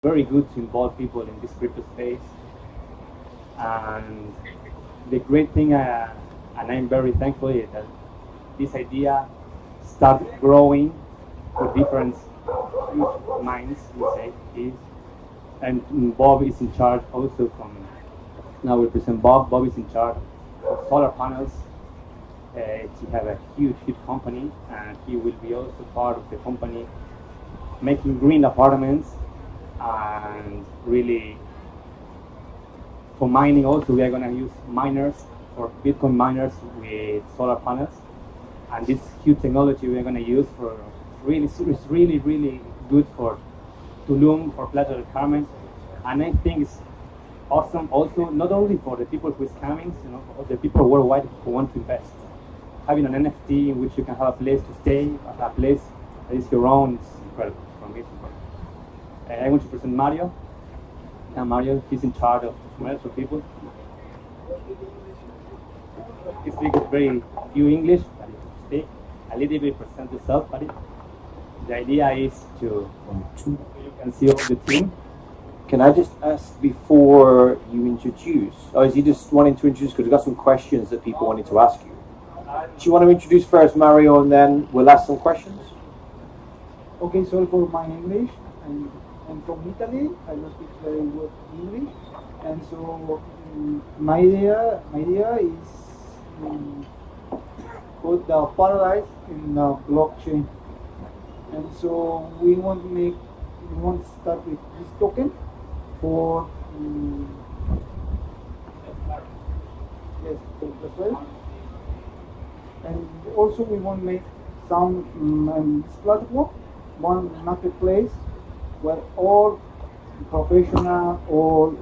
very good to involve people in this crypto space. And the great thing, and I'm very thankful, is that this idea started growing with different huge minds, we say, and Bob is in charge also from, now we present Bob. Bob is in charge of solar panels. He have a huge company, and he will be also part of the company making green apartments, and really for mining also we are going to use miners, for Bitcoin miners with solar panels, and this huge technology we are going to use for really good for Tulum, for Playa del Carmen, and I think it's awesome also not only for the people who is coming, the people worldwide who want to invest. Having an NFT in which you can have a place to stay, a place that is your own, is incredible for me. I want to present Mario. And Mario, he's in charge of the commercial people. He speaks very few English, but he can speak a little bit, present yourself, buddy. The idea is to you can see all the team. Can I just ask before you introduce, or is he just wanting to introduce, because we've got some questions that people wanted to ask you. Do you want to introduce first, Mario, and then we'll ask some questions? Okay, sorry for my English. I'm from Italy. I don't speak very good English, and so my idea is put the paradise in the blockchain, and so we want to start with this token for yes, as well. And also we want to make some this platform, one marketplace where all professional or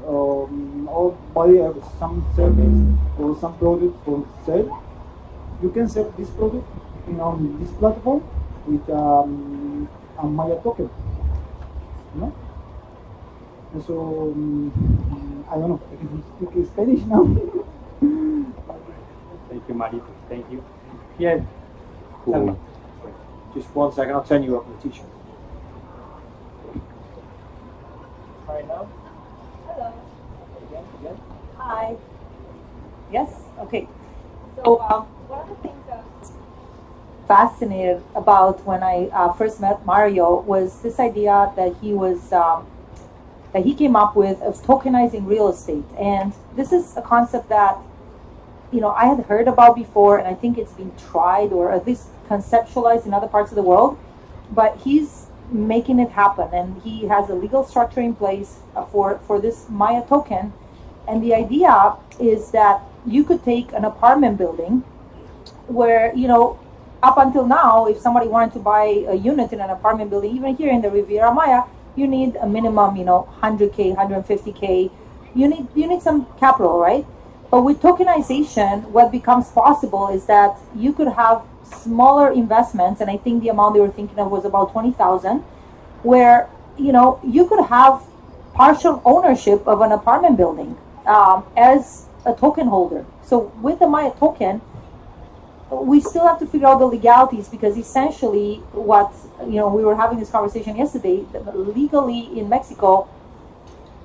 all body have some service or some product for sale. You can sell this product on this platform with a Maya token. And so I don't know if you speak Spanish now. Thank you, Marito. Thank you. Yeah. Cool. Just 1 second, I'll turn you up, Letitia. Right now. Hello. Again. Hi. Yes. Okay. So one of the things I was fascinated about when I first met Mario was this idea that he came up with of tokenizing real estate, and this is a concept that I had heard about before, and I think it's been tried or at least conceptualized in other parts of the world, but he's making it happen, and he has a legal structure in place for this Maya token. And the idea is that you could take an apartment building where, up until now, if somebody wanted to buy a unit in an apartment building, even here in the Riviera Maya, you need a minimum, 100K, 150K. You need some capital, right? But with tokenization, what becomes possible is that you could have smaller investments, and I think the amount they were thinking of was about 20,000, where you could have partial ownership of an apartment building as a token holder. So with the Maya token, we still have to figure out the legalities, because essentially what we were having this conversation yesterday, legally in Mexico,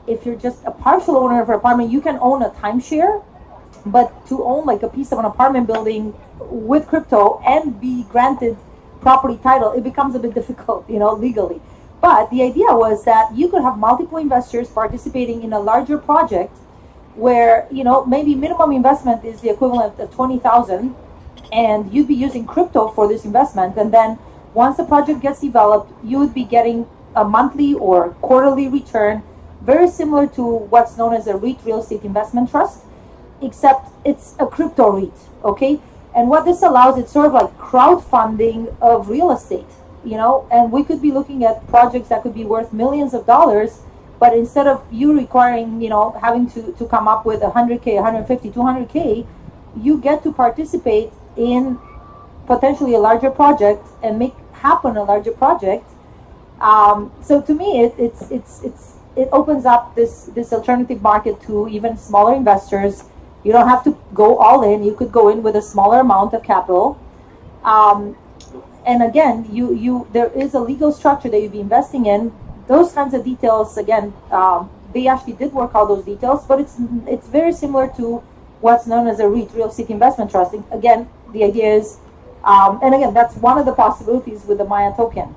if you're just a partial owner of an apartment, you can own a timeshare. But to own like a piece of an apartment building with crypto and be granted property title, it becomes a bit difficult, legally. But the idea was that you could have multiple investors participating in a larger project where, maybe minimum investment is the equivalent of 20,000, and you'd be using crypto for this investment. And then once the project gets developed, you would be getting a monthly or quarterly return, very similar to what's known as a REIT, real estate investment trust, except it's a crypto REIT, okay? And what this allows, it's sort of like crowdfunding of real estate, and we could be looking at projects that could be worth millions of dollars, but instead of you requiring, having to come up with 100K, 150, 200K, you get to participate in potentially a larger project and make happen a larger project. So to me, it opens up this alternative market to even smaller investors. You don't have to go all in. You could go in with a smaller amount of capital. And again, there is a legal structure that you'd be investing in those kinds of details, again, they actually did work out those details, but it's very similar to what's known as a REIT, Real Estate Investment Trust. Again, the idea is, and again, that's one of the possibilities with the Maya token.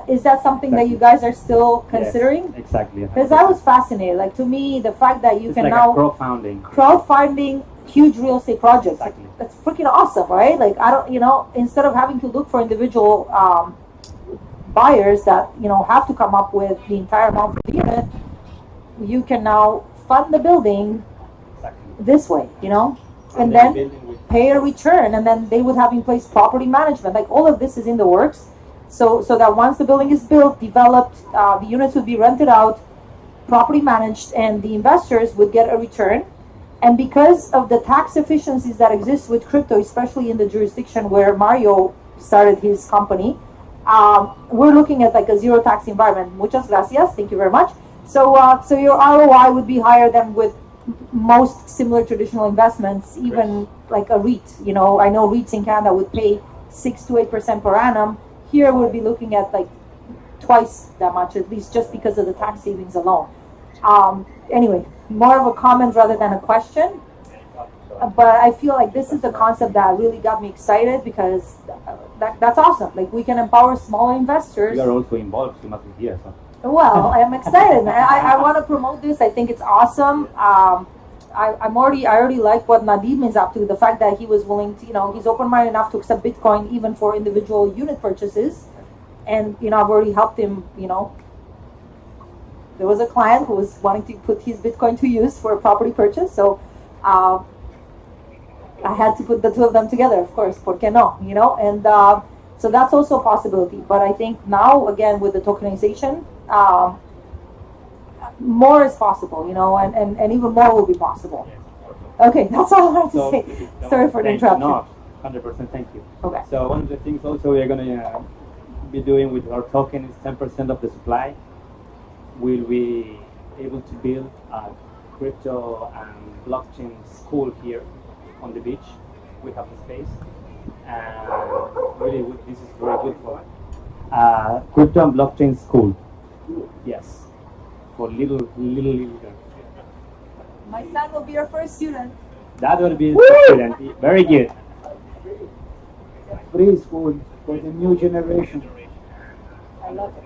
Is that something that you guys are still considering? Yes, exactly. Because I was fascinated. Like, to me, the fact that you can like now crowdfunding huge real estate projects. Exactly. That's freaking awesome, right? Like, I don't, instead of having to look for individual buyers that have to come up with the entire amount for the unit, you can now fund the building this way, and then pay a return, and then they would have in place property management. Like, all of this is in the works, so that once the building is built, developed, the units would be rented out, property managed, and the investors would get a return. And because of the tax efficiencies that exist with crypto, especially in the jurisdiction where Mario started his company, we're looking at like a zero tax environment. Muchas gracias. Thank you very much. So your ROI would be higher than with most similar traditional investments, even like a REIT. I know REITs in Canada would pay 6 to 8% per annum. Here we'll be looking at like twice that much, at least, just because of the tax savings alone. Anyway, more of a comment rather than a question. But I feel like this is the concept that really got me excited, because that's awesome. Like, we can empower smaller investors. You are also involved. You must be here. So. Well, I'm excited. I want to promote this. I think it's awesome. I already like what Nadim is up to. The fact that he was willing to, he's open-minded enough to accept Bitcoin even for individual unit purchases. And, I've already helped him, There was a client who was wanting to put his Bitcoin to use for a property purchase. So, I had to put the two of them together, of course. ¿Por qué no? And so that's also a possibility. But I think now, again, with the tokenization, more is possible, and even more will be possible. Okay, that's all I have to say. Sorry for the interruption. No, 100% thank you. Okay. So one of the things also we're going to be doing with our token is 10% of the supply. We'll be able to build a crypto and blockchain school here on the beach. We have the space, and really this is very good for crypto and blockchain school. Yes, for little girls. My son will be your first student. That will be student. Very good. Free school for the new generation. I love it.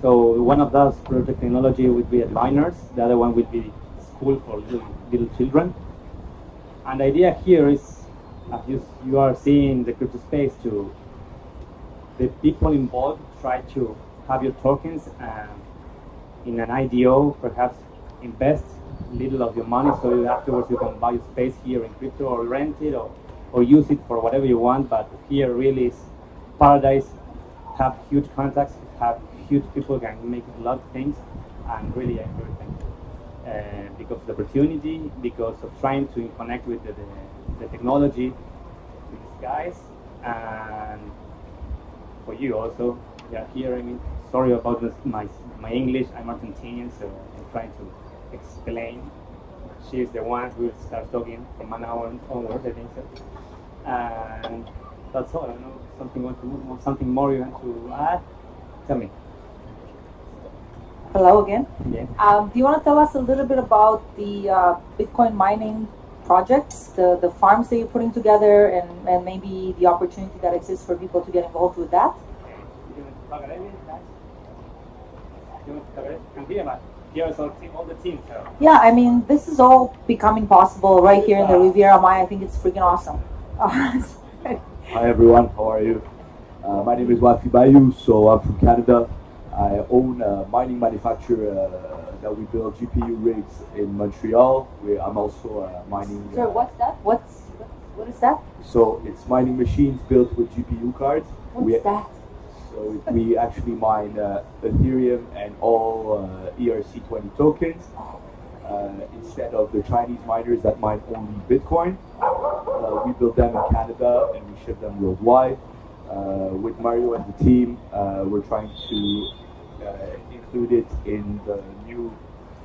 So one of those project technology would be adminers. The other one would be school for little children. And the idea here is, as you are seeing the crypto space, to the people involved try to have your tokens in an IDO, perhaps invest little of your money, so afterwards you can buy space here in crypto or rent it or use it for whatever you want. But here really is paradise. Have huge contacts, have huge people, can make a lot of things, and really I'm very thankful because of the opportunity, because of trying to connect with the technology with these guys, and for you also. Yeah, here, sorry about my English. I'm Argentinian, so I'm trying to explain. She's the one who starts talking from an hour onward, I think so. And that's all. I don't know, something more you want to add? Tell me. Hello again. Yeah. Do you want to tell us a little bit about the Bitcoin mining projects, the farms that you're putting together, and maybe the opportunity that exists for people to get involved with that? You want to talk about it, guys? You want to talk about it? Come here, man. Here's all the team. So. Yeah, I mean, this is all becoming possible right here in the Riviera Maya. I think it's freaking awesome. Hi everyone, how are you? My name is Wafi Bayou, so I'm from Canada. I own a mining manufacturer that we build GPU rigs in Montreal. I'm also mining. Sir, what's that? What is that? So it's mining machines built with GPU cards. What's that? So we actually mine Ethereum and all ERC20 tokens instead of the Chinese miners that mine only Bitcoin. We build them in Canada and we ship them worldwide. With Mario and the team, we're trying to include it in the new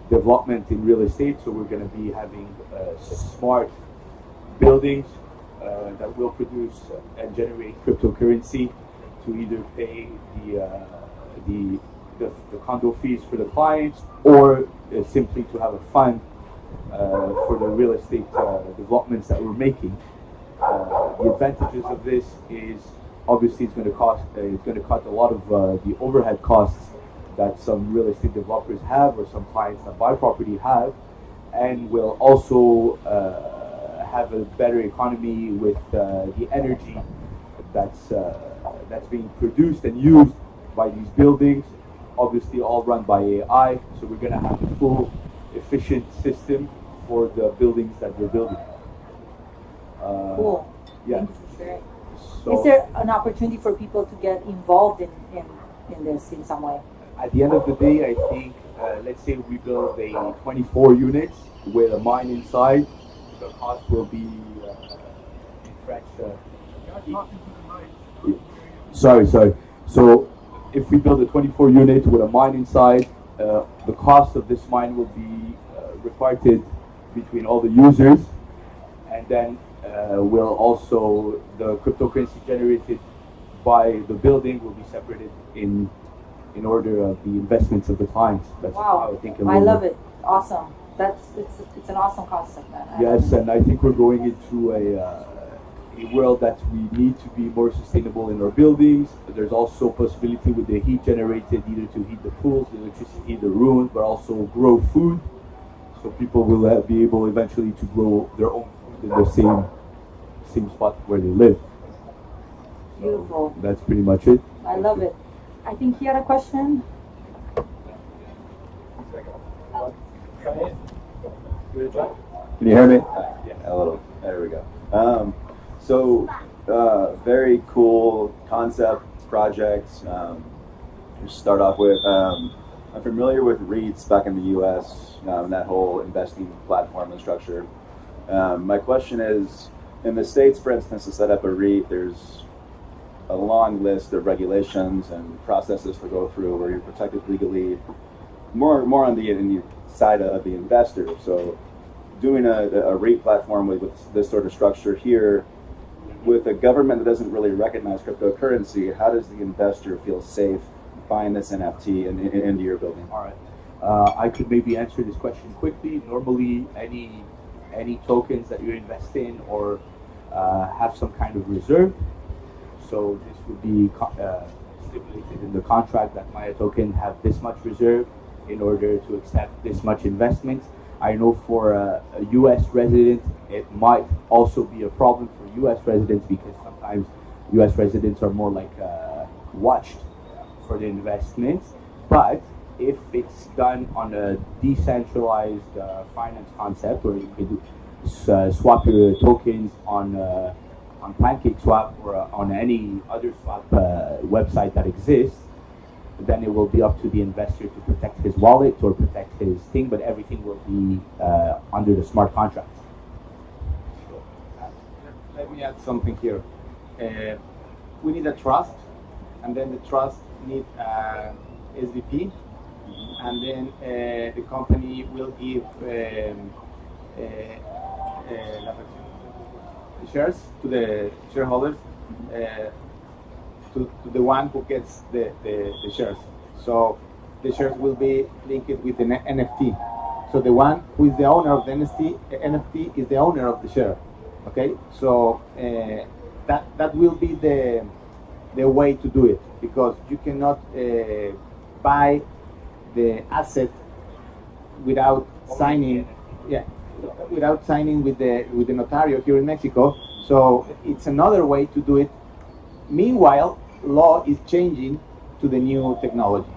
development in real estate. So we're going to be having smart buildings that will produce and generate cryptocurrency to either pay the condo fees for the clients, or simply to have a fund for the real estate developments that we're making. The advantages of this is obviously it's going to cut a lot of the overhead costs that some real estate developers have, or some clients that buy property have, and will also have a better economy with the energy that's being produced and used by these buildings, obviously all run by AI. So we're going to have a full efficient system for the buildings that we're building. Cool. Yeah. Thank you for sharing. So is there an opportunity for people to get involved in this in some way? at the end of the day, I think, let's say we build a 24 units with a mine inside, the cost will be in French. Sorry. So if we build a 24 unit with a mine inside, the cost of this mine will be reparted between all the users, and then will also the cryptocurrency generated by the building will be separated in order of the investments of the clients. That's Wow. how I think. I love it. Awesome. It's an awesome concept, man. Yes, and I think we're going into a world that we need to be more sustainable in our buildings. There's also possibility with the heat generated either to heat the pools, the electricity, the rooms, but also grow food. So people will be able eventually to grow their own food in the same spot where they live. Beautiful. So that's pretty much it. I love it. I think he had a question. Can you hear me? Yeah, a little. There we go. Very cool concept projects. Just start off with, I'm familiar with REITs back in the U.S. And that whole investing platform and structure. My question is, in the States, for instance, to set up a REIT, there's a long list of regulations and processes to go through where you're protected legally, more on the side of the investor. So doing a REIT platform with this sort of structure here, with a government that doesn't really recognize cryptocurrency, how does the investor feel safe buying this NFT into your building? All right. I could maybe answer this question quickly. Normally, any tokens that you invest in or have some kind of reserve. So this would be stipulated in the contract that my token have this much reserve in order to accept this much investment. I know for a U.S. resident, it might also be a problem for U.S. residents because sometimes U.S. residents are more like watched for the investments. But if it's done on a decentralized finance concept, where you could swap your tokens on PancakeSwap or on any other swap website that exists, then it will be up to the investor to protect his wallet or protect his thing, but everything will be under the smart contract. Let me add something here. We need a trust, and then the trust need SVP, and then the company will give shares to the shareholders, to the one who gets the shares. So the shares will be linked with the NFT. So the one who is the owner of the NFT is the owner of the share. Okay, so that will be the way to do it, because you cannot buy the asset without signing. Yeah, without signing with the notario here in Mexico. So it's another way to do it. Meanwhile, law is changing to the new technology,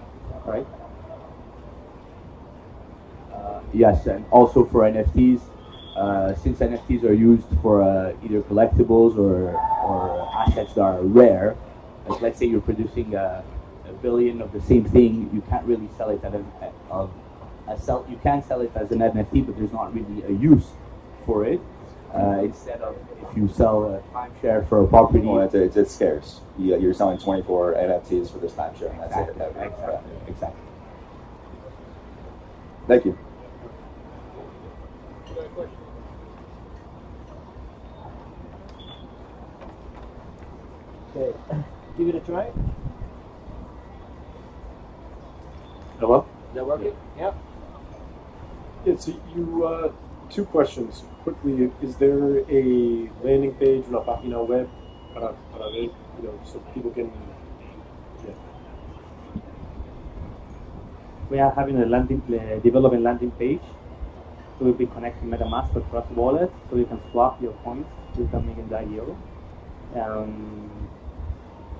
right? Yes, and also for NFTs, since NFTs are used for either collectibles or assets that are rare, like let's say you're producing a billion of the same thing, you can't really sell it you can sell it as an NFT, but there's not really a use for it. Instead of if you sell a timeshare for a property, Well, it's scarce. You're selling 24 NFTs for this timeshare, and that's it. Exactly. Thank you. Okay, give it a try. Hello? Is that working? Yeah. Yeah, so you, two questions. Quickly, is there a landing page, una página web para ver, so people can, yeah. We are having a developing landing page. We will be connecting MetaMask or Trust Wallet, so you can swap your coins. You can make it IO.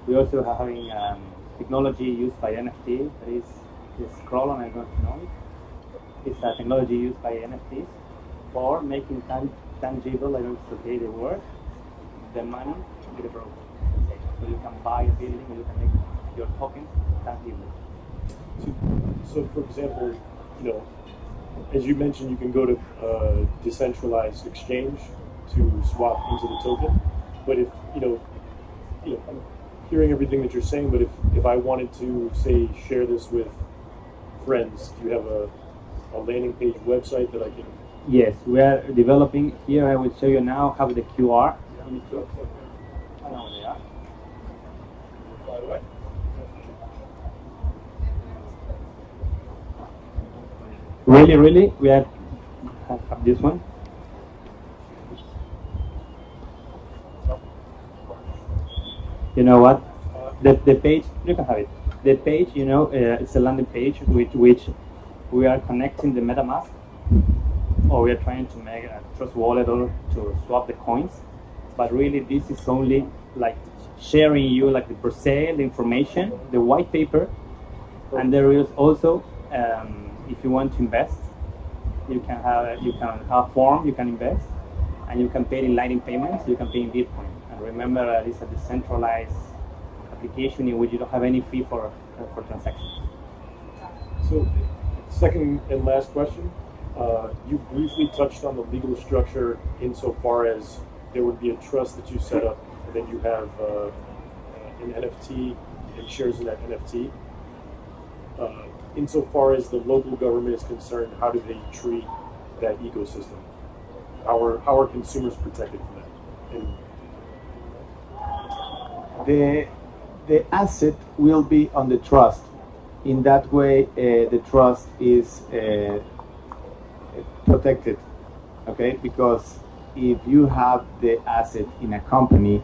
We also are having technology used by NFT. That is scroll on. I don't know if you know it. It's a technology used by NFTs for making tangible. I don't know if the word. The money with a broker. So you can buy a building and you can make your tokens tangible. So for example, as you mentioned, you can go to a decentralized exchange to swap into the token. But if, I'm hearing everything that you're saying, but if I wanted to, say, share this with friends, do you have a landing page website that I can? Yes, we are developing. Here I will show you now how the QR. I know where they are. Really, we have this one. You know what? The page, you can have it. The page, it's a landing page with which we are connecting the MetaMask, or we are trying to make a Trust Wallet or to swap the coins. But really, this is only like sharing you like the per se, the information, the white paper, and there is also, if you want to invest, you can have a form, you can invest, and you can pay in Lightning payments, you can pay in Bitcoin. And remember, it's a decentralized application in which you don't have any fee for transactions. So, second and last question. You briefly touched on the legal structure insofar as there would be a trust that you set up, and then you have an NFT and shares in that NFT. Insofar as the local government is concerned, how do they treat that ecosystem? How are consumers protected from that? And The asset will be on the trust. In that way, the trust is protected, okay? Because if you have the asset in a company,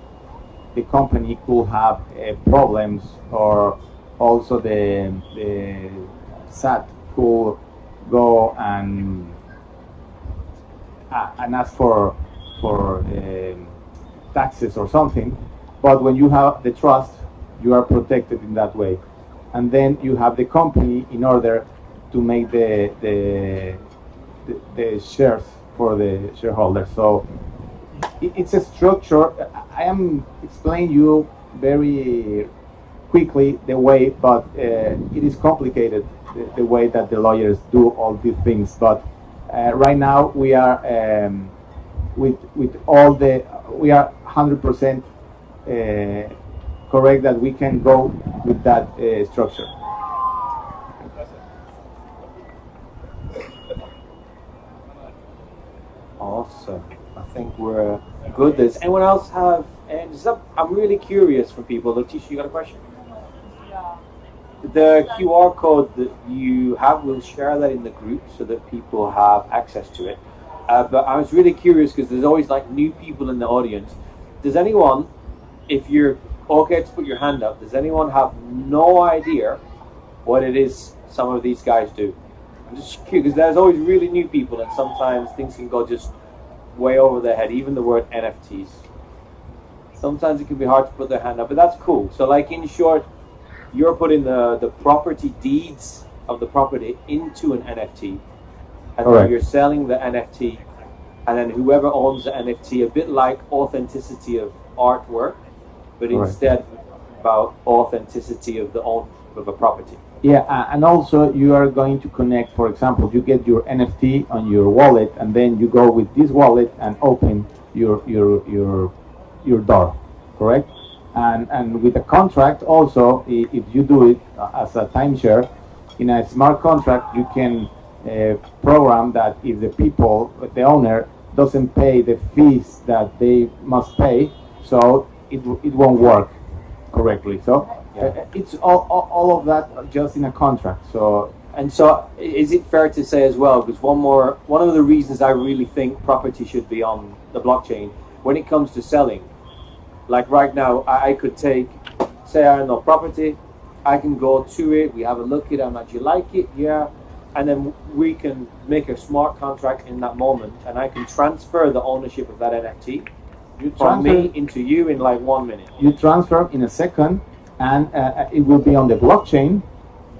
the company could have problems, or also the SAT could go and ask for taxes or something. But when you have the trust, you are protected in that way. And then you have the company in order to make the shares for the shareholders. So it's a structure. I am explaining you very quickly the way, but it is complicated the way that the lawyers do all these things. But right now we are with all we are 100% correct that we can go with that structure. Awesome. I think we're good. Does anyone else have? I'm really curious from people. Leticia, you got a question? The QR code that you have, we'll share that in the group so that people have access to it. But I was really curious because there's always like new people in the audience. Does anyone, if you're okay to put your hand up, does anyone have no idea what it is some of these guys do? I'm just curious because there's always really new people, and sometimes things can go just way over their head. Even the word NFTs. Sometimes it can be hard to put their hand up, but that's cool. So, like in short, you're putting the property deeds of the property into an NFT, and then you're selling the NFT, and then whoever owns the NFT, a bit like authenticity of artwork, but instead about authenticity of the own of a property. Yeah, and also you are going to connect. For example, you get your NFT on your wallet, and then you go with this wallet and open your door, correct? And with a contract also, if you do it as a timeshare, in a smart contract, you can program that if the owner doesn't pay the fees that they must pay, so it won't work correctly. So it's all of that just in a contract. So And so, is it fair to say as well? Because one of the reasons I really think property should be on the blockchain when it comes to selling, like right now, I could take, say I own a property, I can go to it, we have a look at it, and do you like it? Yeah. And then we can make a smart contract in that moment, and I can transfer the ownership of that NFT from me into you in like 1 minute. You transfer in a second, and it will be on the blockchain,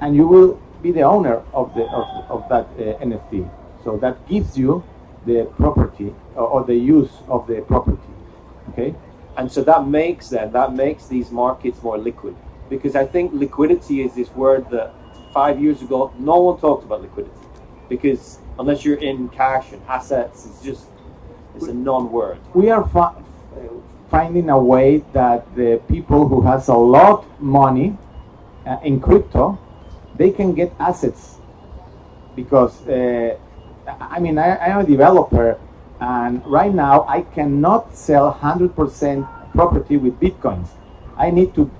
and you will be the owner of that NFT. So that gives you the property or the use of the property. Okay. And so that makes these markets more liquid, because I think liquidity is this word that 5 years ago no one talked about liquidity, because unless you're in cash and assets, it's a non-word. We are finding a way that the people who has a lot money in crypto, they can get assets, because I mean I am a developer. And right now, I cannot sell 100% property with bitcoins. I need to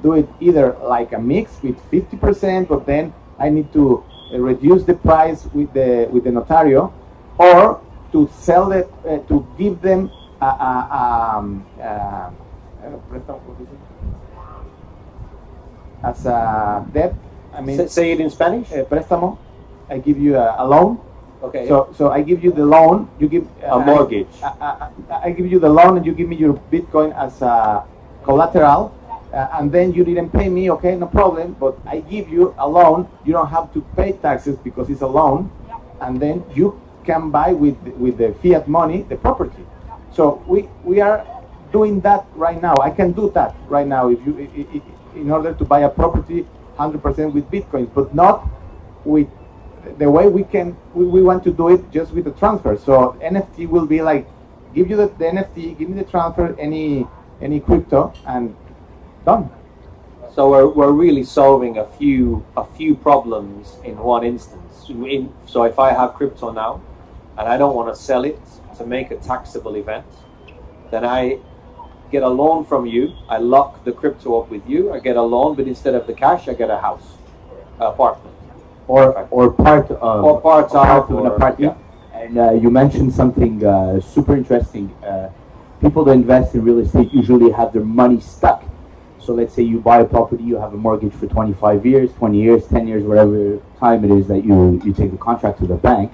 do it either like a mix with 50%, but then I need to reduce the price with the notario, or to sell it, to give them as a debt. I mean, say it in Spanish. Préstamo. I give you a loan. Okay. So I give you the loan. You give a mortgage. I give you the loan, and you give me your Bitcoin as a collateral, and then you didn't pay me. Okay, no problem. But I give you a loan. You don't have to pay taxes because it's a loan, and then you can buy with the fiat money the property. So we are doing that right now. I can do that right now if you in order to buy a property 100% with Bitcoins, but not with the way we want to do it just with the transfer. So NFT will be like, give you the NFT, give me the transfer, any crypto, and done. So we're really solving a few problems in one instance. So if I have crypto now, and I don't want to sell it to make a taxable event, then I get a loan from you. I lock the crypto up with you. I get a loan, but instead of the cash, I get a house, apartment. Or part of an apartment. Yeah. And you mentioned something super interesting. People that invest in real estate usually have their money stuck. So let's say you buy a property, you have a mortgage for 25 years, 20 years, 10 years, whatever time it is that you take the contract to the bank.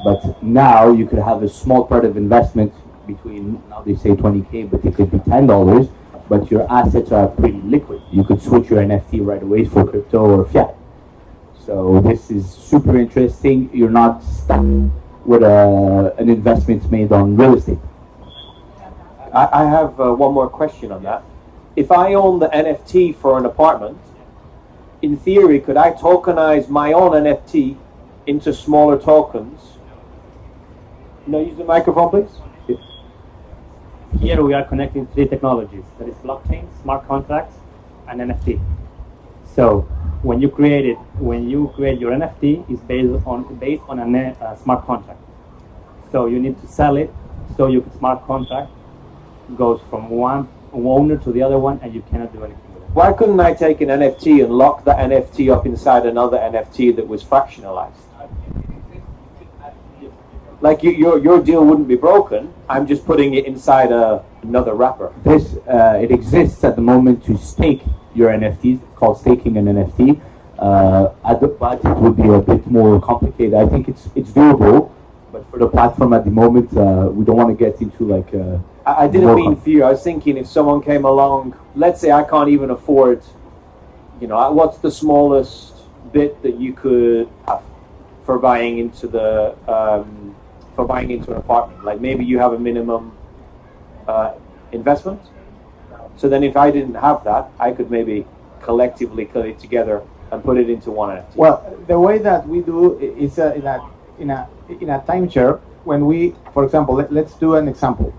But now you could have a small part of investment between, now they say 20K, but it could be $10, but your assets are pretty liquid. You could switch your NFT right away for crypto or fiat. So this is super interesting. You're not stuck with an investment made on real estate. I have one more question on that. If I own the NFT for an apartment, in theory, could I tokenize my own NFT into smaller tokens? No, use the microphone, please. Here we are connecting three technologies. That is blockchain, smart contracts, and NFT. So when you create your NFT, it's based on a smart contract. So you need to sell it. So your smart contract goes from one owner to the other one, and you cannot do anything with it. Why couldn't I take an NFT and lock the NFT up inside another NFT that was fractionalized? Like your deal wouldn't be broken. I'm just putting it inside another wrapper. It exists at the moment to stake your NFTs. It's called staking an NFT. But it would be a bit more complicated. I think it's doable, but for the platform at the moment, we don't want to get into like. I didn't mean for you. I was thinking if someone came along, let's say I can't even afford, what's the smallest bit that you could have for buying into an apartment? Like maybe you have a minimum investment. So then if I didn't have that, I could maybe collectively put it together and put it into one NFT. Well, the way that we do is in a timeshare. When we, for example, let's do an example.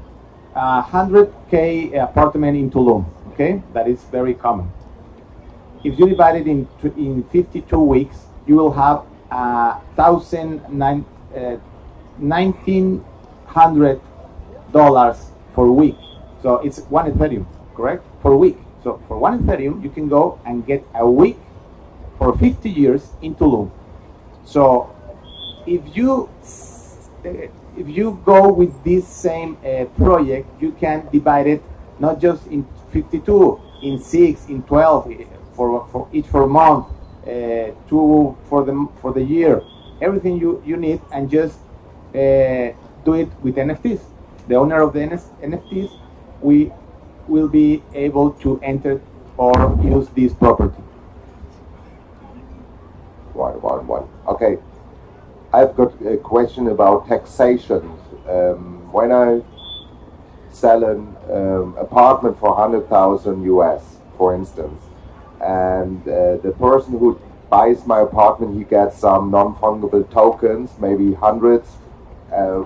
100K apartment in Tulum. Okay, that is very common. If you divide it in 52 weeks, you will have $1,900 for a week. So it's one Ethereum, correct? For a week. So for one Ethereum, you can go and get a week for 50 years in Tulum. So if you go with this same project, you can divide it not just in 52, in 6, in 12, for each for month, 2 for the year, everything you need, and just do it with NFTs. The owner of the NFTs, we will be able to enter or use this property. One. Okay. I've got a question about taxation. When I sell an apartment for 100,000 US, for instance, and the person who buys my apartment, he gets some non-fungible tokens, maybe hundreds,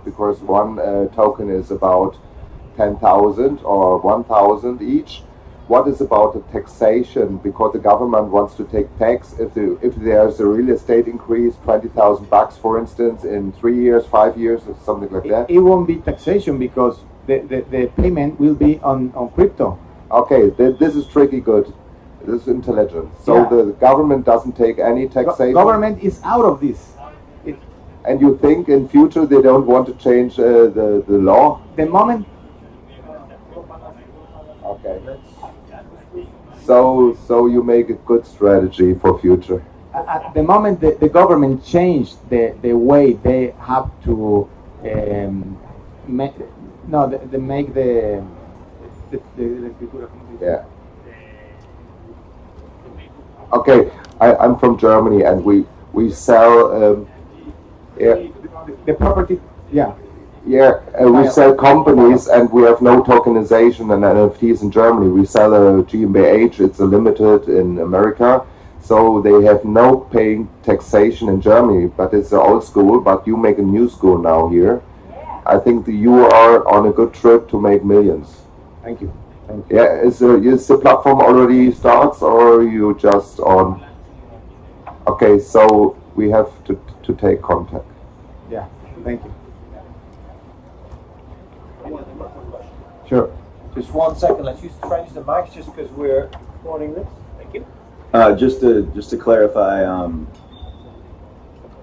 because one token is about 10,000 or 1,000 each. What is about the taxation? Because the government wants to take tax if there's a real estate increase, 20,000 bucks, for instance, in 3 years, 5 years, or something like that. It won't be taxation because the payment will be on crypto. Okay, this is tricky good. This is intelligent. So Yeah. the government doesn't take any taxation? Government is out of this. And you think in future they don't want to change the law? The moment Okay. So you make a good strategy for future. at the moment the government changed the way they have to make the escritura, ¿cómo se dice? Yeah. Okay, I'm from Germany and we sell The property, yeah. we sell companies and we have no tokenization and NFTs in Germany. We sell a GmbH, it's a limited in America, so they have no paying taxation in Germany, but it's the old school, but you make a new school now here. I think you are on a good trip to make millions. Thank you. Thank you. Yeah, is the platform already starts or you just on? Okay, so we have to take contact. Yeah, thank you. Sure. Just 1 second. Let's try and use the mics just because we're recording this. Thank you. Just to clarify,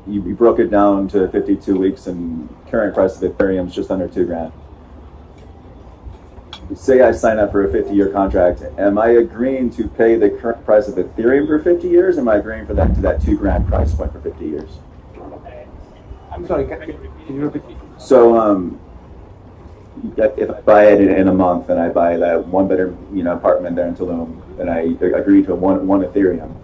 you broke it down to 52 weeks, and current price of Ethereum is just under $2,000. Say I sign up for a 50-year contract. Am I agreeing to pay the current price of Ethereum for 50 years? Or am I agreeing for that $2,000 price point for 50 years? I'm sorry, can you repeat? So, if I buy it in a month and I buy that 1-bedroom, apartment there in Tulum, and I agree to one Ethereum,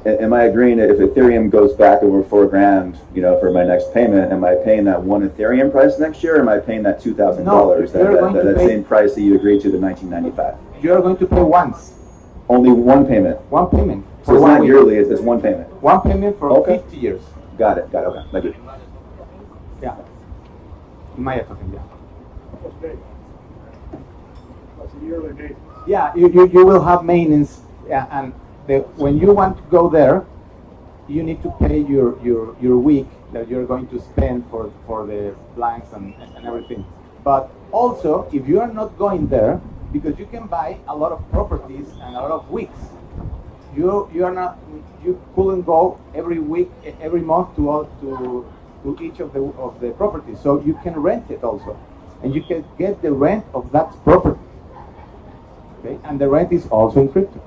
am I agreeing that if Ethereum goes back over $4,000, for my next payment, am I paying that 1 Ethereum price next year, or am I paying that $2,000? No, that same price that you agreed to, the $1,995. You are going to pay once. Only one payment. One payment. So it's not yearly; it's one payment. One payment for 50 years. Got it. Okay, thank you. Yeah. Maya talking. Yeah. That's a yearly date. Yeah, you will have maintenance, and when you want to go there, you need to pay your week that you're going to spend for the blanks and everything. But also, if you are not going there, because you can buy a lot of properties and a lot of weeks, you couldn't go every week, every month to each of the properties. So you can rent it also, and you can get the rent of that property. Okay, and the rent is also in crypto.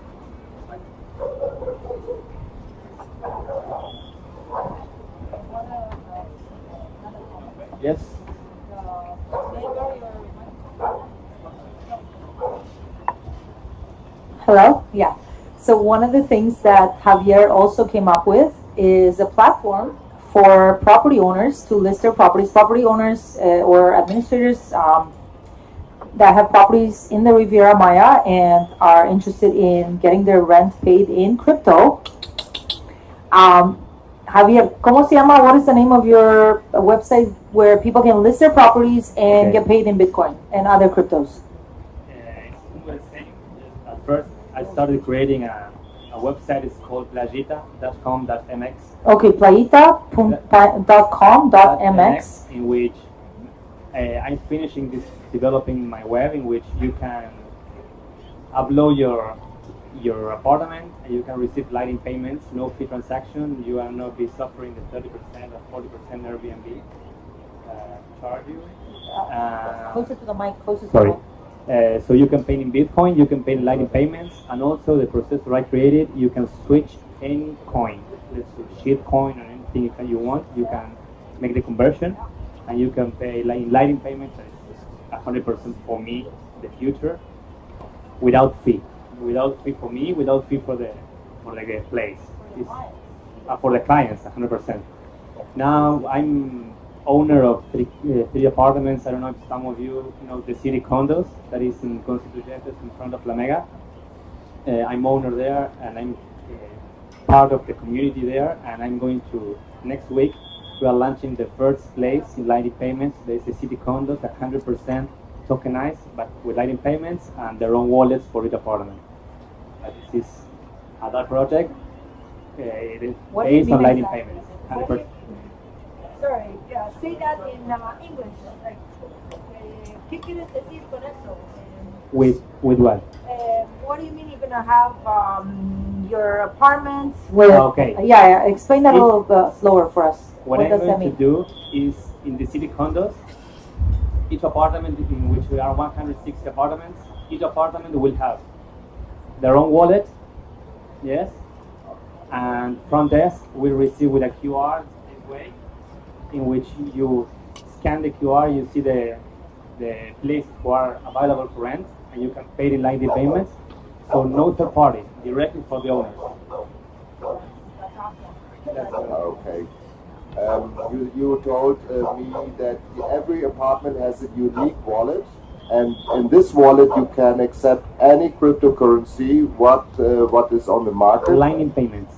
Yes. Hello? Yeah. So one of the things that Javier also came up with is a platform for property owners to list their properties. Property owners or administrators that have properties in the Riviera Maya and are interested in getting their rent paid in crypto. Javier, ¿cómo se llama? What is the name of your website where people can list their properties and get paid in Bitcoin and other cryptos? At first, I started creating a website. It's called playita.com.mx. Okay, playita.com.mx. In which I'm finishing developing my web, in which you can upload your apartment, and you can receive lighting payments, no fee transaction. You will not be suffering the 30% or 40% Airbnb charge you. Closer to the mic, closer to Sorry. the mic. So you can pay in Bitcoin, you can pay in lighting payments, and also the processor I created, you can switch any coin. Let's say shit coin or anything you want. You can make the conversion, and you can pay in lighting payments. It's 100% for me, the future, without fee. Without fee for me, without fee for the place. It's, for the clients, 100%. Now I'm owner of three apartments. I don't know if some of you know the city condos that is in Constituyentes in front of La Mega. I'm owner there, and I'm part of the community there. And I'm going to next week. We are launching the first place in lighting payments. There's the city condos, 100% tokenized, but with lighting payments and their own wallets for each apartment. This is another project. It is based on lighting payments. 100%. Sorry, say that in English. Like, ¿qué quieres decir con eso? With what? What do you mean you're gonna have your apartments? With, okay. Yeah, explain that a little bit slower for us. What I'm does that going mean? to do is in the city condos, each apartment, in which there are 160 apartments, each apartment will have their own wallet, yes, and front desk will receive with a QR this way, in which you scan the QR, you see the places who are available for rent, and you can pay in lighting payments. So no third party, directly for the owners. Okay. You told me that every apartment has a unique wallet, and in this wallet you can accept any cryptocurrency. What is on the market? Lighting payments.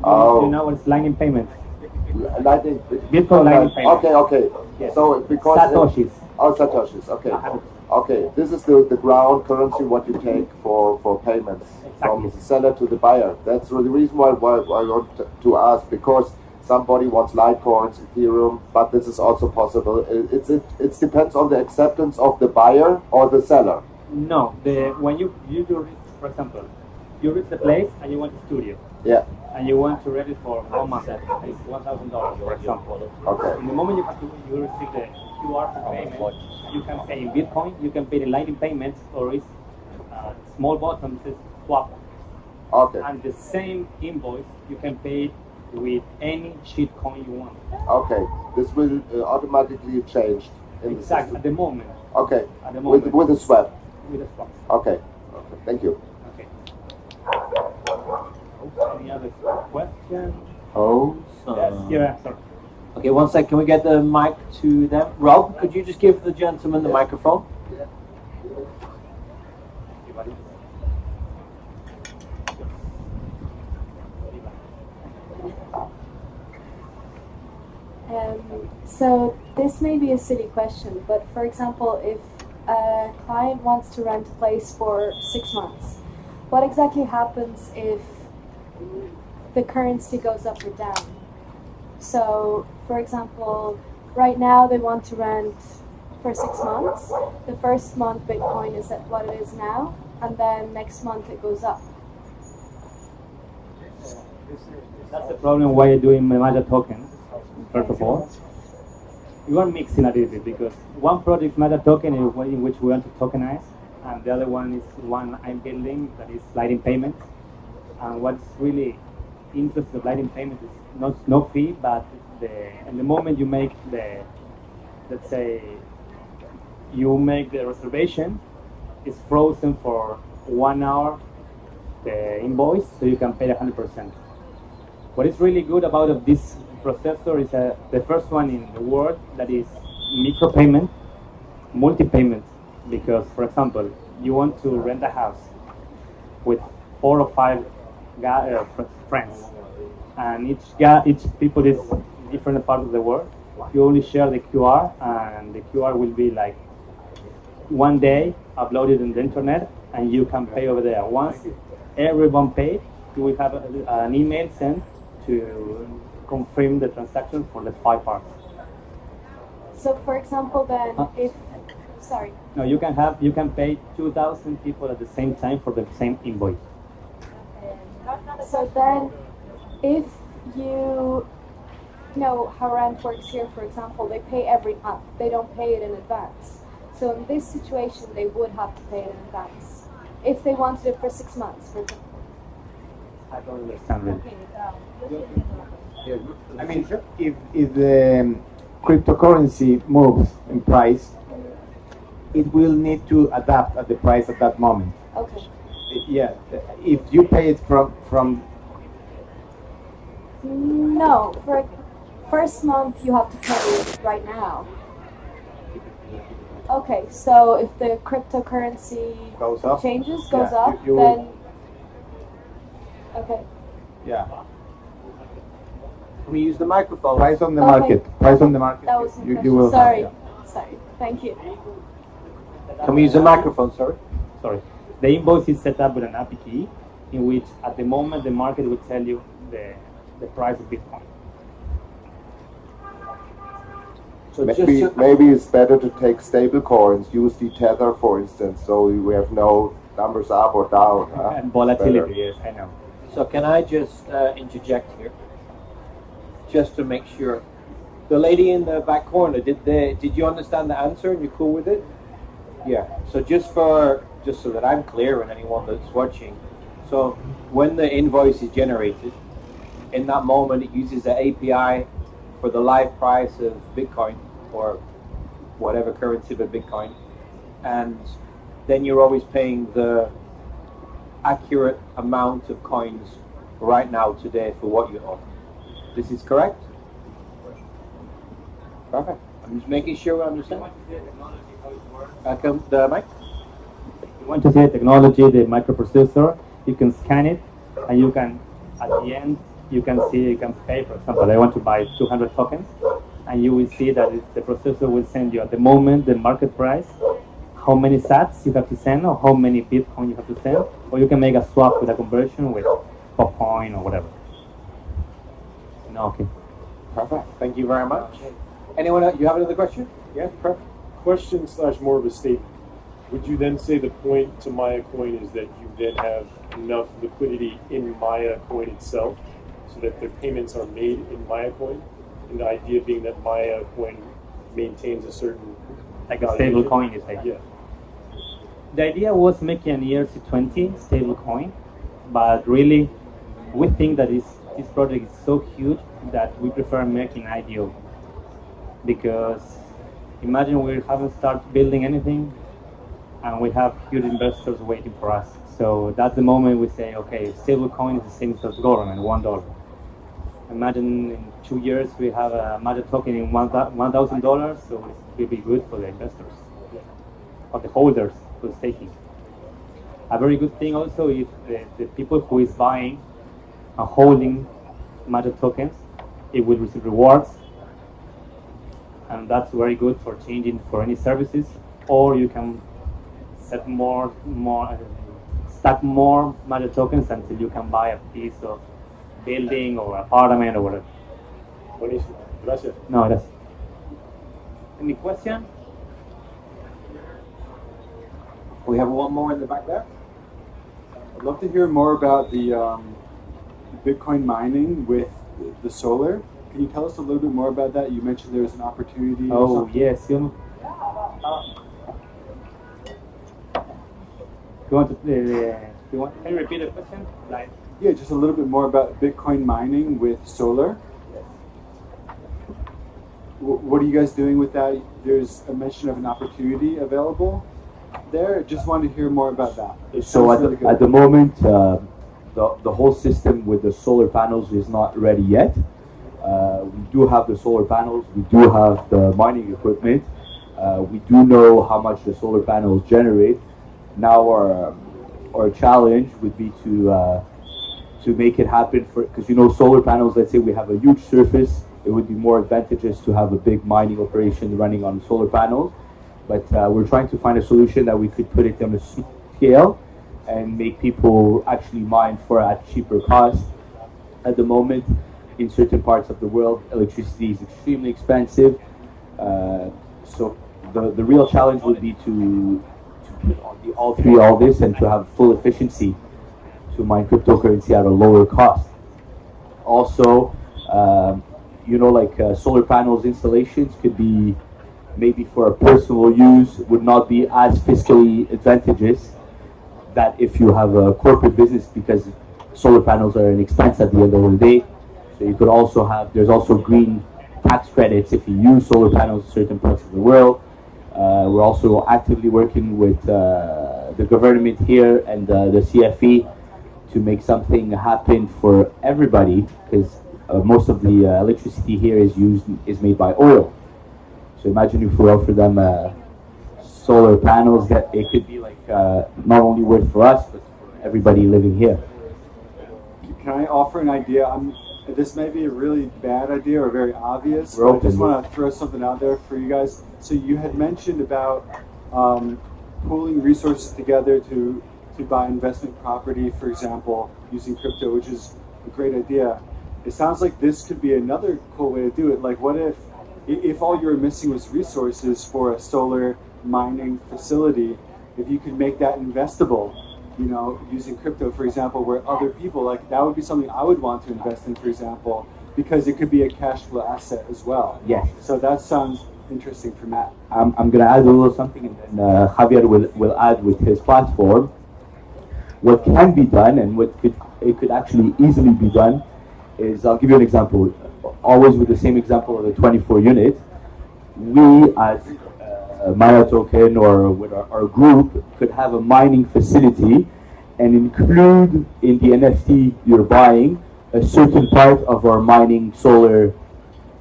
Oh. You know what's lighting payments? Lighting. Bitcoin lighting payments. Okay. Yes. So because Satoshis. Satoshis. Okay. 100%. Okay. This is the ground currency what you take for payments from the seller to the buyer. That's the reason why I want to ask, because somebody wants Litecoins, Ethereum, but this is also possible. It depends on the acceptance of the buyer or the seller. No, when you do, for example, you reach the place and you want a studio. Yeah. And you want to rent it for 1 month. That is $1,000, for example. Okay. In the moment you receive the QR for payment, you can pay in Bitcoin, you can pay in lighting payments, or it's small button says swap. Okay. And the same invoice you can pay with any shitcoin you want. Okay. This will automatically change in the Exactly, system. at the moment. Okay. At the moment. With a swap. With a swap. Okay. Thank you. Okay. Any other question? Oh, Yes, here, sorry. Okay, one sec. Can we get the mic to them? Rob, could you just give the gentleman the microphone? So this may be a silly question, but for example, if a client wants to rent a place for 6 months, what exactly happens if the currency goes up or down? So, for example, right now they want to rent for 6 months. The first month Bitcoin is at what it is now, and then next month it goes up. That's the problem why you're doing Memaja token, first of all. You are mixing a little bit, because one project is Meta token in which we want to tokenize, and the other one is one I'm building that is lighting payment. And what's really interesting of lighting payment is no fee, but in the moment you make let's say you make the reservation, it's frozen for 1 hour the invoice, so you can pay 100%. What is really good about this processor is the first one in the world that is micropayment, multi-payment. Because, for example, you want to rent a house with 4 or 5 friends, and each people is in different parts of the world. You only share the QR, and the QR will be like 1 day uploaded on the internet, and you can pay over there. Once everyone paid, you will have an email sent to confirm the transaction for the 5 parts. So, for example, then if No, you can pay 2,000 people at the same time for the same invoice. So then, if you know how rent works here, for example, they pay every month. They don't pay it in advance. So in this situation, they would have to pay it in advance if they wanted it for 6 months, for example. I don't understand really. I mean, if the cryptocurrency moves in price, it will need to adapt at the price at that moment. Okay. Yeah, if you pay it from No, for first month you have to pay right now. Okay, so if the cryptocurrency goes up, goes yeah, up, you then okay. yeah, Can we use the microphone? price on the Okay. market. Price on the market. That was my you question. will Sorry, have, yeah. sorry. Thank you. Can we use the microphone? Sorry. Sorry. The invoice is set up with an API key in which at the moment the market will tell you the price of Bitcoin. So Maybe it's better to take stable coins, use the tether for instance, so we have no numbers up or down. Huh? And volatility, yes, I know. So can I just interject here, just to make sure? The lady in the back corner, did you understand the answer and you're cool with it? Yeah. So just so that I'm clear and anyone that's watching, so when the invoice is generated, in that moment it uses the API for the live price of Bitcoin or whatever currency but Bitcoin, and then you're always paying the accurate amount of coins right now today for what you own. This is correct? Perfect. I'm just making sure I understand. The mic? You want to see the technology, the microprocessor, you can scan it, and you can, at the end, you can pay, for example, I want to buy 200 tokens, and you will see that the processor will send you at the moment the market price, how many sats you have to send, or how many Bitcoin you have to send, or you can make a swap with a conversion with Bitcoin or whatever. No, okay. Perfect. Thank you very much. Anyone else? You have another question? Yeah, perfect. Question / more of a statement. Would you then say the point to Maya Coin is that you then have enough liquidity in Maya Coin itself so that the payments are made in Maya Coin? And the idea being that Maya Coin maintains a certain Like a stable coin, you say? Yeah. The idea was making an ERC20 stable coin, but really we think that this project is so huge that we prefer making IDO, because imagine we haven't started building anything and we have huge investors waiting for us. So that's the moment we say, okay, stable coin is the same as government, $1. Imagine in 2 years we have a major token in $1,000, so it will be good for the investors, or the holders for staking. A very good thing also is the people who is buying and holding major tokens, it will receive rewards, and that's very good for changing for any services, or you can set stack more major tokens until you can buy a piece of building or apartment or whatever. Buenísimo. Gracias. No, that's. Any question? We have one more in the back there. I'd love to hear more about the Bitcoin mining with the solar. Can you tell us a little bit more about that? You mentioned there was an opportunity. or Oh something. yes, you want to? Can you repeat the question? Like. Yeah, just a little bit more about Bitcoin mining with solar. What are you guys doing with that? There's a mention of an opportunity available there. Just wanted to hear more about that. So Really good. at the moment, the whole system with the solar panels is not ready yet. We do have the solar panels. We do have the mining equipment. We do know how much the solar panels generate. Now our challenge would be to make it happen, because solar panels, let's say we have a huge surface, it would be more advantageous to have a big mining operation running on solar panels, but we're trying to find a solution that we could put it on a small scale and make people actually mine for at cheaper cost. At the moment, in certain parts of the world, electricity is extremely expensive, so the real challenge would be to put on all this and to have full efficiency. to mine cryptocurrency at a lower cost. Also, solar panels installations could be maybe for a personal use, would not be as fiscally advantageous that if you have a corporate business, because solar panels are an expense at the end of the day. So you could also there's also green tax credits if you use solar panels in certain parts of the world. We're also actively working with the government here and the CFE to make something happen for everybody, because most of the electricity here is made by oil. So imagine if we offer them solar panels, that it could be like not only worth for us but for everybody living here. Can I offer an idea? This may be a really bad idea or very obvious, We're but I just open. want to throw something out there for you guys. So you had mentioned about pooling resources together to buy investment property, for example, using crypto, which is a great idea. It sounds like this could be another cool way to do it. Like, what if all you were missing was resources for a solar mining facility, if you could make that investable, using crypto, for example, where other people, like, that would be something I would want to invest in, for example, because it could be a cash flow asset as well. Yes. So that sounds interesting for me. I'm going to add a little something, and then Javier will add with his platform. What can be done, and it could actually easily be done, is I'll give you an example. Always with the same example of the 24 unit. We as Maya token or with our group could have a mining facility and include in the NFT you're buying a certain part of our mining solar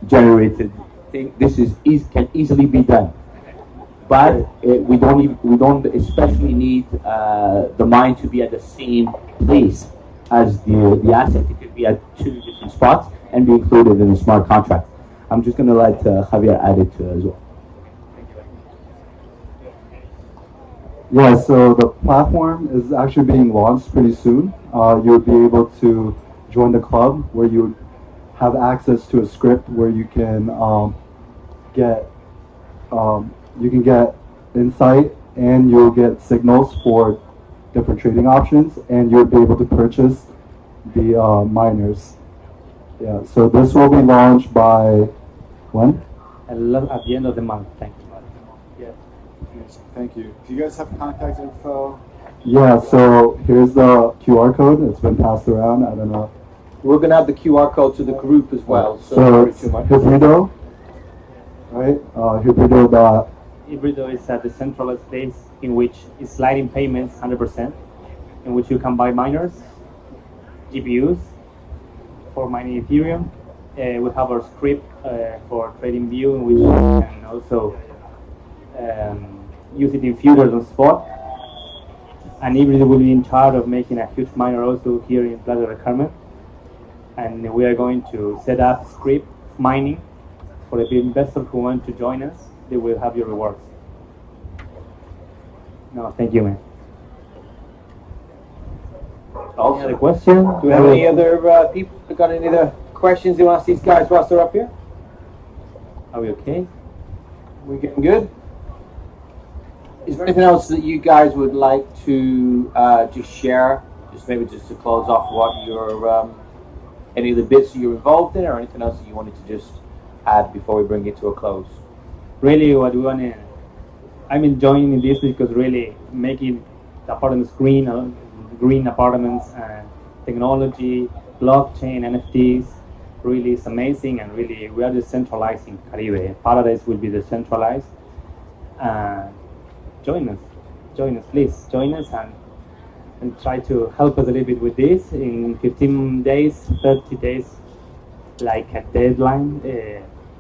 generated thing. This can easily be done, but we don't especially need the mine to be at the same place as the asset. It could be at two different spots and be included in the smart contract. I'm just going to let Javier add it as well. Yeah, so the platform is actually being launched pretty soon. You'll be able to join the club where you have access to a script where you can get insight, and you'll get signals for different trading options, and you'll be able to purchase the miners. Yeah, so this will be launched by when? At the end of the month. Thank you. Yeah. Thank you. Do you guys have contact info? Yeah, so here's the QR code. It's been passed around. I don't know. We're going to add the QR code to the group as well. So it's Hybrido, right? Hybrido. Hybrido is a decentralized place in which is sliding payments 100%, in which you can buy miners, GPUs for mining Ethereum. We have our script for trading view, in which you can also use it in futures on spot. And Hybrido will be in charge of making a huge miner also here in Playa del Carmen. And we are going to set up script mining for the investors who want to join us. They will have your rewards. No, thank you, man. Also, Any other question? do we have any other people that got any other questions you want to ask these guys whilst they're up here? Are we okay? We getting good? Is there anything else that you guys would like to just share? Just maybe just to close off what your any of the bits that you're involved in, or anything else that you wanted to just add before we bring it to a close? Really, what we want to, I'm enjoying this because really making the apartments green apartments and technology, blockchain, NFTs, really is amazing, and really we are decentralizing Caribe. Paradise will be decentralized. Join us, please, join us and try to help us a little bit with this. In 15 days, 30 days, like a deadline,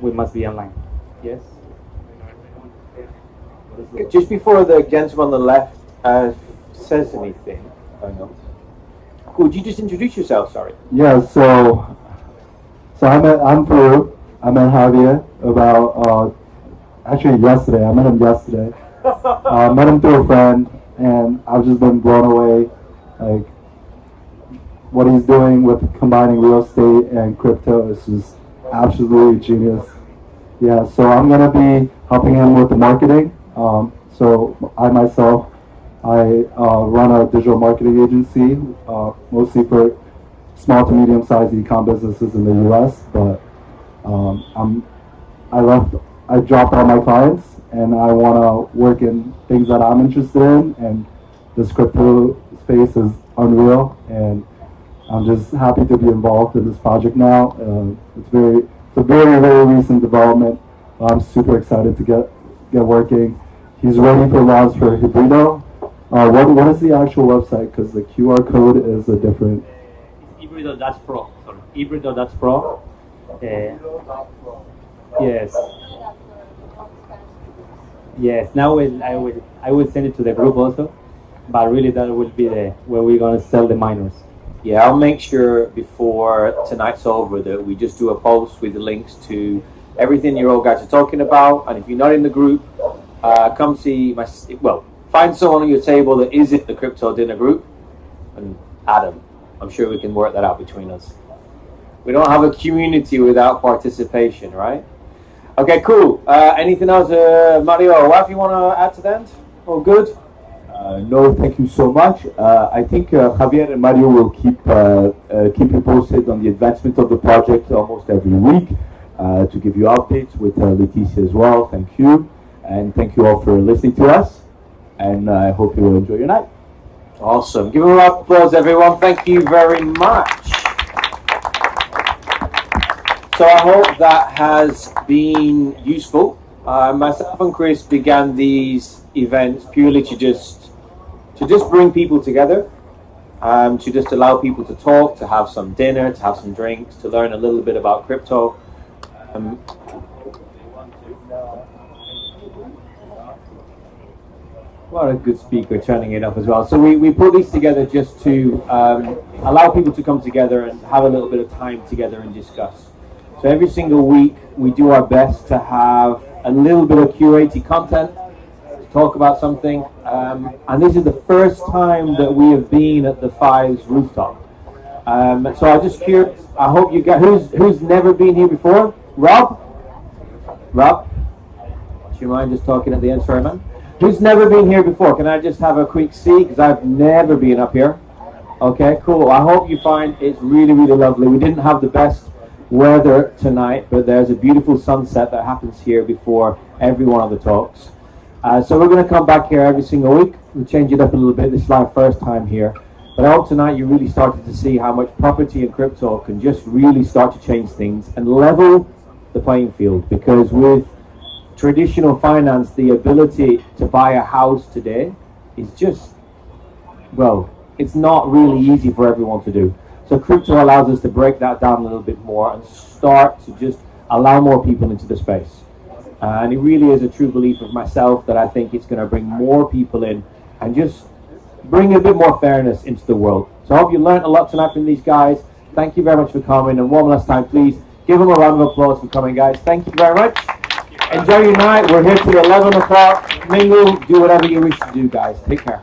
we must be online. Yes? Just before the gentleman on the left says anything, could you just introduce yourself? Sorry. Yeah, so I'm Peru. I met Javier about actually yesterday. I met him yesterday. Met him through a friend, and I've just been blown away, like what he's doing with combining real estate and crypto is just absolutely genius. Yeah, so I'm gonna be helping him with the marketing. So I myself I run a digital marketing agency, mostly for small to medium-sized e-com businesses in the U.S. But I'm I dropped all my clients, and I want to work in things that I'm interested in, and this crypto space is unreal, and I'm just happy to be involved in this project now. It's a very recent development. I'm super excited to get working. He's ready for launch for Hybrido. What is the actual website? Because the QR code is a different. It's Hybrido.pro. Sorry, Hybrido.pro. Yes. Yes. Now I will send it to the group also, but really that will be where we're gonna sell the miners. Yeah, I'll make sure before tonight's over that we just do a post with the links to everything you all guys are talking about. And if you're not in the group, come see find someone on your table that is in the crypto dinner group and add them. I'm sure we can work that out between us. We don't have a community without participation, right? Okay, cool. Anything else, Mario or Waf, you want to add to that? All good? No, thank you so much. I think Javier and Mario will keep you posted on the advancement of the project almost every week to give you updates with Leticia as well. Thank you. And thank you all for listening to us. And I hope you will enjoy your night. Awesome. Give a round of applause, everyone. Thank you very much. So I hope that has been useful. Myself and Chris began these events purely to just bring people together, to just allow people to talk, to have some dinner, to have some drinks, to learn a little bit about crypto. What a good speaker, turning it up as well. So we put these together just to allow people to come together and have a little bit of time together and discuss. So every single week we do our best to have a little bit of curated content, to talk about something. And this is the first time that we have been at the Fives rooftop. So I'm just curious, I hope you guys, who's never been here before? Rob? Do you mind just talking at the end, sorry man? Who's never been here before? Can I just have a quick see? Because I've never been up here. Okay, cool. I hope you find it's really lovely. We didn't have the best weather tonight, but there's a beautiful sunset that happens here before every one of the talks. So we're going to come back here every single week. We'll change it up a little bit. This is our first time here. But I hope tonight you really started to see how much property and crypto can just really start to change things and level the playing field. Because with traditional finance, the ability to buy a house today is just, well, it's not really easy for everyone to do. So crypto allows us to break that down a little bit more and start to just allow more people into the space. And it really is a true belief of myself that I think it's going to bring more people in and just bring a bit more fairness into the world. So I hope you learned a lot tonight from these guys. Thank you very much for coming. And one last time, please give them a round of applause for coming, guys. Thank you very much. Enjoy your night. We're here till 11 o'clock. Mingle, do whatever you wish to do, guys. Take care.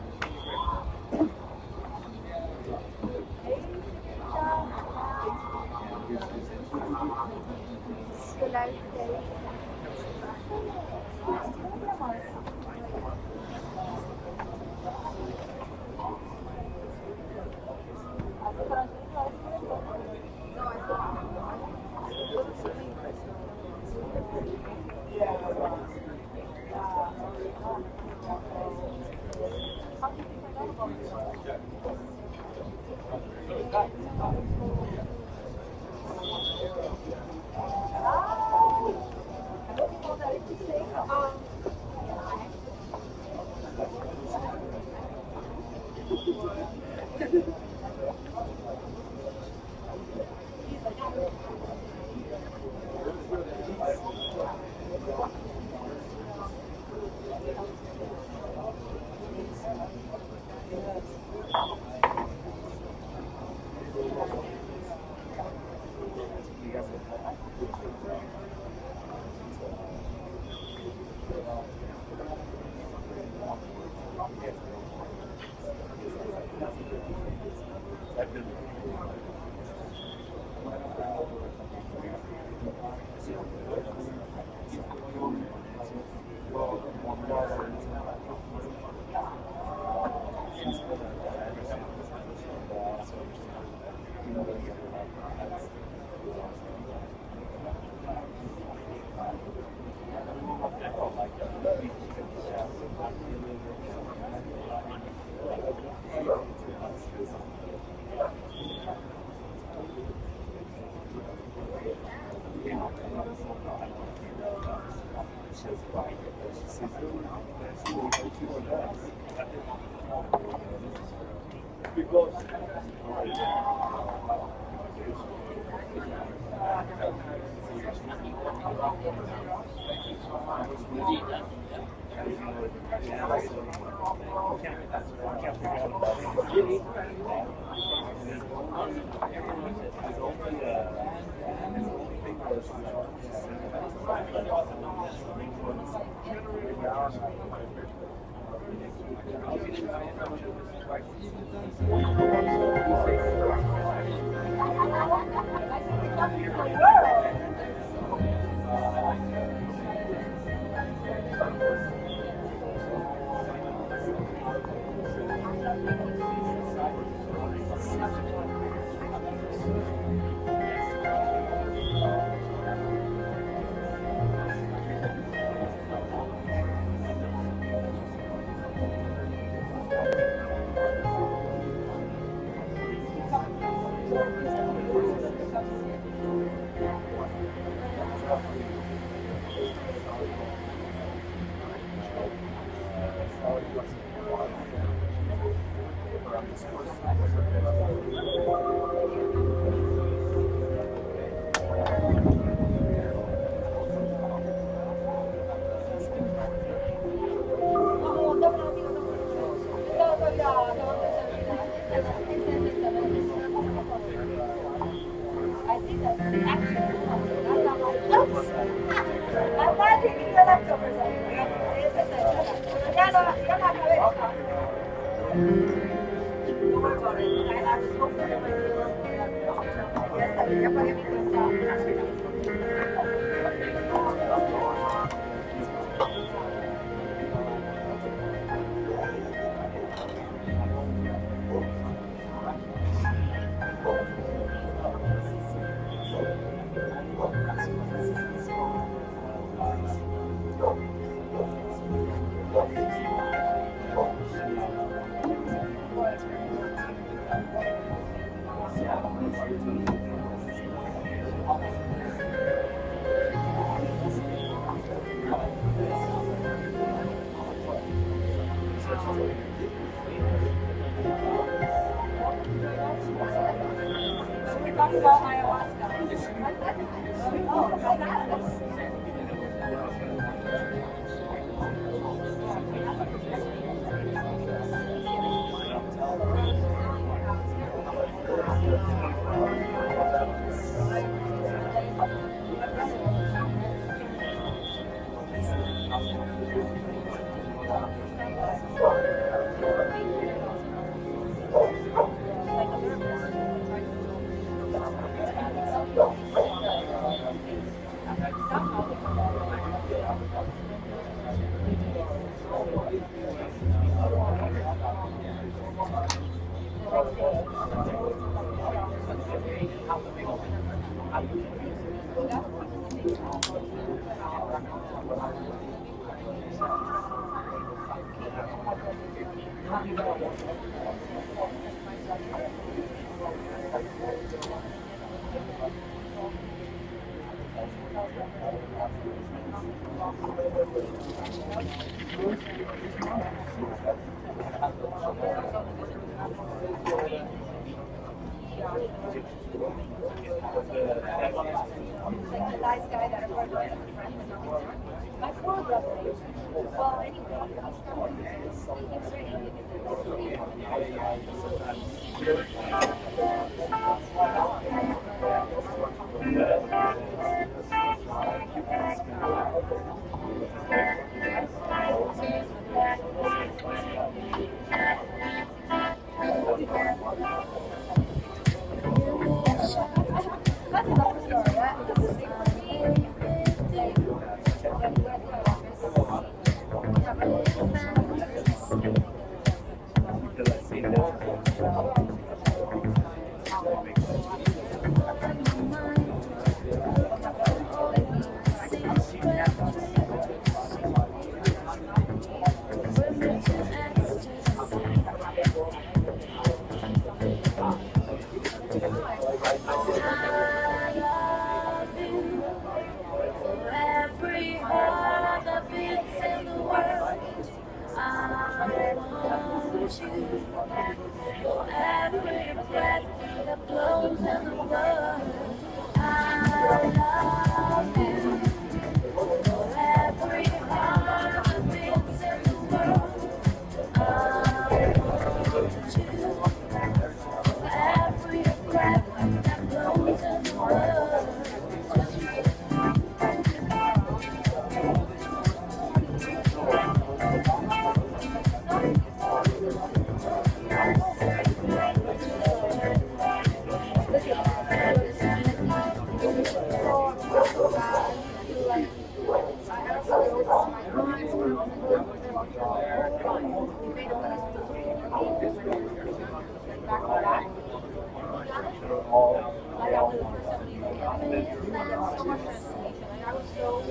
get so much transformation. Like I was so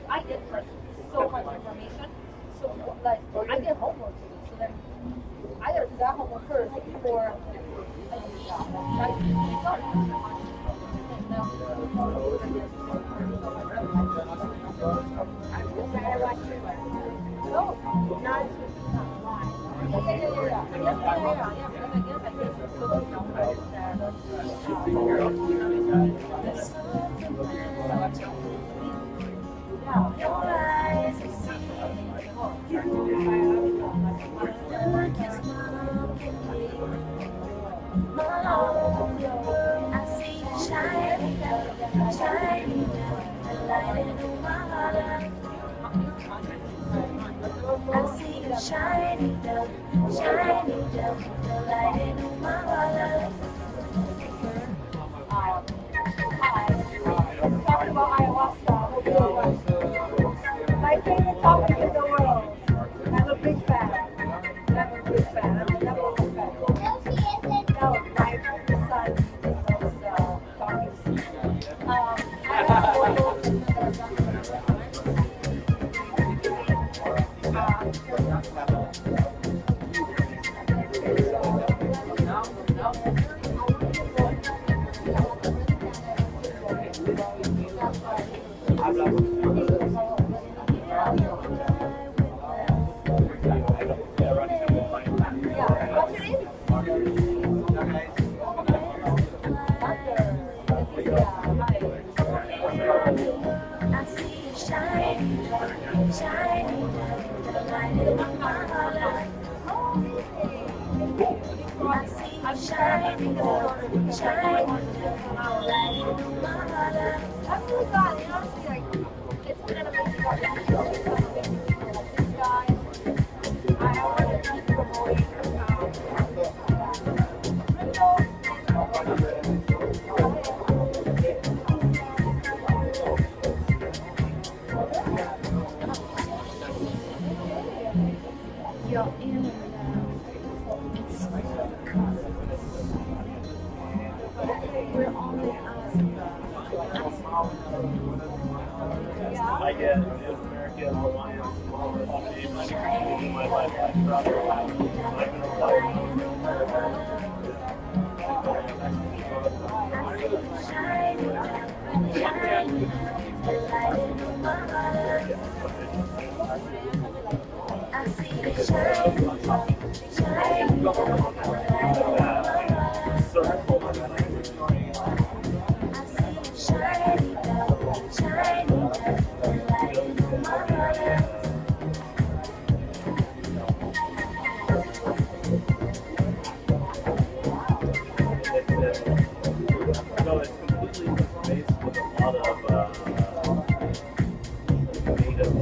I get like so much information. So like I get homework to do. So then I gotta do that homework first before Shiny dove, the light in my heart. Talking about ayahuasca. My favorite topic in the world. I'm a big fan. I'm a big fan. I'm a big fan. No, my son was I get Native American, Hawaiian, my life throughout their life. No, it's completely based with a lot of native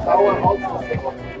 Our